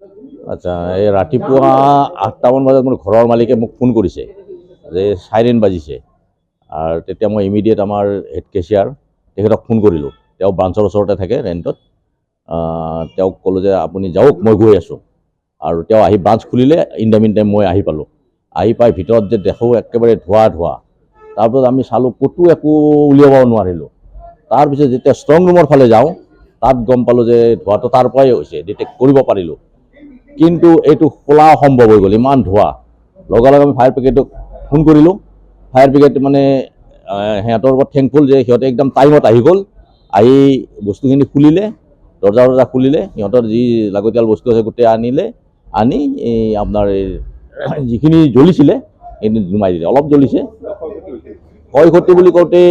আচ্ছা, এই ৰাতিপুৱা ৮টামান বজাত মোৰ ঘৰৰ মালিকে মোক ফোন কৰিছে যে চাইৰেন বাজিছে। আৰু তেতিয়া মই ইমিডিয়েট আমাৰ হেড কেচিয়াৰ তেখেতক ফোন কৰিলোঁ। তেওঁ ব্ৰাঞ্চৰ ওচৰতে থাকে ৰেণ্টত। তেওঁক ক'লোঁ যে আপুনি যাওক, মই গৈ আছোঁ। আৰু তেওঁ আহি ব্ৰাঞ্চ খুলিলে। ইন দ্য মিন টাইম মই আহি পালোঁ। আহি পাই ভিতৰত যে দেখোঁ একেবাৰে ধোঁৱা। তাৰপিছত আমি চালোঁ, ক'তো একো উলিয়াব নোৱাৰিলোঁ। তাৰপিছত যেতিয়া ষ্ট্ৰং ৰুমৰ ফালে যাওঁ, তাত গম পালোঁ যে ধোঁৱাটো তাৰ পৰাই হৈছে, ডিটেক্ট কৰিব পাৰিলোঁ। কিন্তু এইটো খোলা অসম্ভৱ হৈ গ'ল, ইমান ধোঁৱা। লগে লগে আমি ফায়াৰ ব্ৰিগেডক ফোন কৰিলোঁ। ফায়াৰ ব্ৰিগেড মানে সিহঁতৰ ওপৰত থেংকফুল যে সিহঁতে একদম টাইমত আহি গ'ল। আহি বস্তুখিনি খুলিলে, দৰ্জা খুলিলে, সিহঁতৰ যি লাগতিয়াল বস্তু আছে গোটেই আনিলে। আনি আপোনাৰ যিখিনি জ্বলিছিলে সেইখিনি নুমাই দিলে। অলপ জ্বলিছে। ক্ষয়ক্ষতি বুলি কওঁতে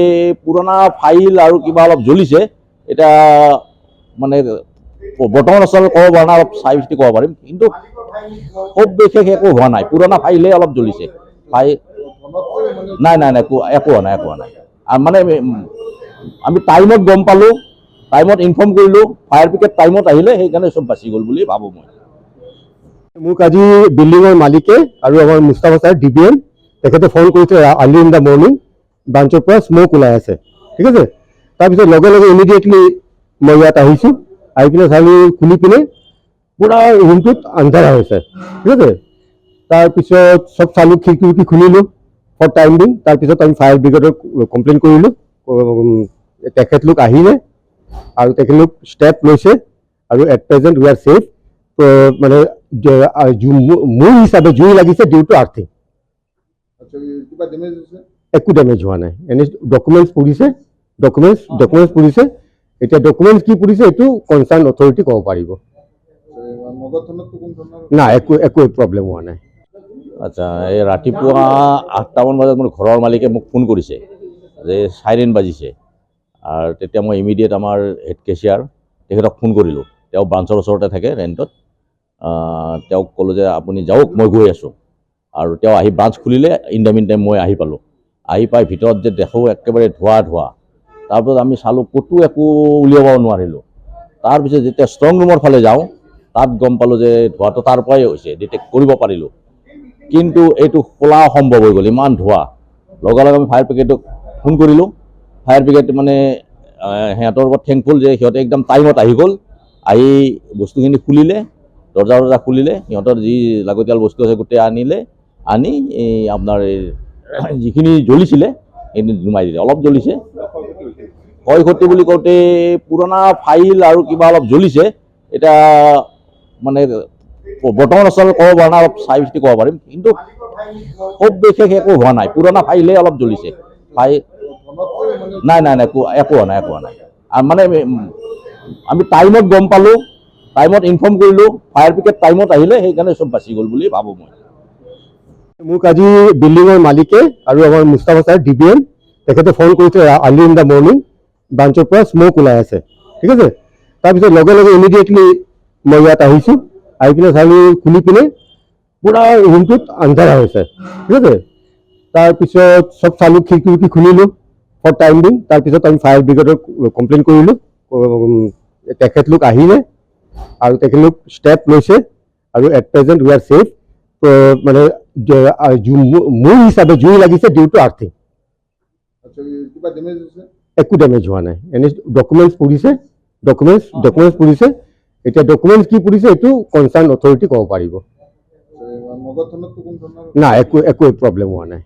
পুৰণা ফাইল আৰু কিবা অলপ জ্বলিছে। এতিয়া মানে বৰ্তমান আচলতে ক'ব পৰা নাই, অলপ চাই চিতি ক'ব পাৰিম। কিন্তু খুব বিশেষ একো হোৱা নাই, পুৰণা ফাইলহে অলপ জ্বলিছে। ফাইল নাই, একো হোৱা নাই। মানে আমি টাইমত গম পালোঁ, টাইমত ইনফৰ্ম কৰিলোঁ, ফায়াৰ ব্ৰিগেড টাইমত আহিলে, সেইকাৰণে চব বাচি গ'ল বুলি ভাবোঁ মই। মোক আজি বিল্ডিঙৰ মালিকে আৰু আমাৰ মুস্তাফা ছাৰ DBM তেখেতে ফোন কৰিছে আৰ্লি ইন দ্য মৰ্ণিং, ব্ৰাঞ্চৰ পৰা স্ম'ক ওলাই আছে। ঠিক আছে, তাৰপিছত লগে লগে ইমিডিয়েটলি মই ইয়াত আহিছোঁ। আহি পিনে চালোঁ, খুলি পিনে পুৰা ৰুমটোত আন্ধাৰা হৈছে। ঠিক আছে, তাৰপিছত চব চালোঁ, খিৰিকী খুলিলোঁ ফৰ টাইম বিং। তাৰপিছত আমি ফায়াৰ ব্ৰিগেডক কমপ্লেইন কৰিলোঁ। তেখেতলোক আহিলে আৰু তেখেতলোক ষ্টেপ লৈছে। আৰু at present we are safe. মানে মোৰ হিচাপে জুই লাগিছে ডিউ টু আৰ্থিং। একো ডেমেজ হোৱা নাই। এনে ডকুমেণ্টছ পুৰিছে। এতিয়া ডকুমেণ্টছ কি পুৰিছে এইটো কনচাৰ্ণ অথৰিটি ক'ব পাৰিব। না, একো প্ৰব্লেম হোৱা নাই। আচ্ছা, এই ৰাতিপুৱা ৮টামান বজাত মোৰ ঘৰৰ মালিকে মোক ফোন কৰিছে যে চাইৰেন বাজিছে। আৰু তেতিয়া মই ইমিডিয়েট আমাৰ হেড কেচিয়াৰ তেখেতক ফোন কৰিলোঁ। তেওঁ ব্ৰাঞ্চৰ ওচৰতে থাকে ৰেণ্টত। তেওঁক ক'লোঁ যে আপুনি যাওক, মই গৈ আছোঁ। আৰু তেওঁ আহি ব্ৰাঞ্চ খুলিলে। ইন দ্য মিন টাইম মই আহি পালোঁ। আহি পাই ভিতৰত যে দেখোঁ একেবাৰে ধোঁৱা। তাৰপিছত আমি চালোঁ, ক'তো একো উলিয়াব নোৱাৰিলোঁ। তাৰপিছত যেতিয়া ষ্ট্ৰং ৰুমৰ ফালে যাওঁ, তাত গম পালোঁ যে ধোঁৱাটো তাৰ পৰাই হৈছে, ডিটেক্ট কৰিব পাৰিলোঁ। কিন্তু এইটো খোলা অসম্ভৱ হৈ গ'ল, ইমান ধোঁৱা। লগে লগে আমি ফায়াৰ ব্ৰিগেডক ফোন কৰিলোঁ। ফায়াৰ ব্ৰিগেড মানে সিহঁতৰ ওপৰত থেংকফুল যে সিহঁতে একদম টাইমত আহি গ'ল। আহি বস্তুখিনি খুলিলে, দৰ্জা খুলিলে, সিহঁতৰ যি লাগতিয়াল বস্তু আছে গোটেই আনিলে। আনি আপোনাৰ যিখিনি জ্বলিছিলে সেইখিনি নুমাই দিলে। অলপ জ্বলিছে। ক্ষয়ক্ষতি বুলি কওঁতে পুৰণা ফাইল আৰু কিবা অলপ জ্বলিছে। এতিয়া মানে বৰ্তমান আচলতে ক'ব পৰা নাই, অলপ চাই চিতি ক'ব পাৰিম। কিন্তু খুব বিশেষ একো হোৱা নাই, পুৰণা ফাইলহে অলপ জ্বলিছে। নাই, একো হোৱা নাই। মানে আমি টাইমত গম পালোঁ, টাইমত ইনফৰ্ম কৰিলোঁ, ফায়াৰ ব্ৰিগেড টাইমত আহিলে, সেইকাৰণে চব বাচি গ'ল বুলি ভাবোঁ মই। মোক আজি বিল্ডিঙৰ মালিকে আৰু আমাৰ মুস্তাফা ছাৰ DBM তেখেতে ফোন কৰিছে আৰ্লি ইন দ্য মৰ্ণিং, ব্ৰাঞ্চৰ পৰা স্ম'ক ওলাই আছে। ঠিক আছে, তাৰপিছত লগে লগে ইমিডিয়েটলি মই ইয়াত আহিছোঁ। আহি পিনে চালোঁ, খুলি পিনে পুৰা ৰুমটোত আন্ধাৰা হৈছে। ঠিক আছে, তাৰপিছত চব চালোঁ, খিৰিকী খুলিলোঁ ফৰ টাইম বিং। তাৰপিছত আমি ফায়াৰ ব্ৰিগেডক কমপ্লেইন কৰিলোঁ। তেখেতলোক আহিলে আৰু তেখেতলোক ষ্টেপ লৈছে। আৰু at present we are safe. মানে মোৰ হিচাপে জুই লাগিছে ডিউ টু আৰ্থিং। একো ডেমেজ হোৱা নাই। এনে ডকুমেণ্টছ পুৰিছে। এতিয়া ডকুমেণ্টছ কি পুৰিছে এইটো কনচাৰ্ণ অথৰিটি ক'ব পাৰিব। না, একো প্ৰব্লেম হোৱা নাই।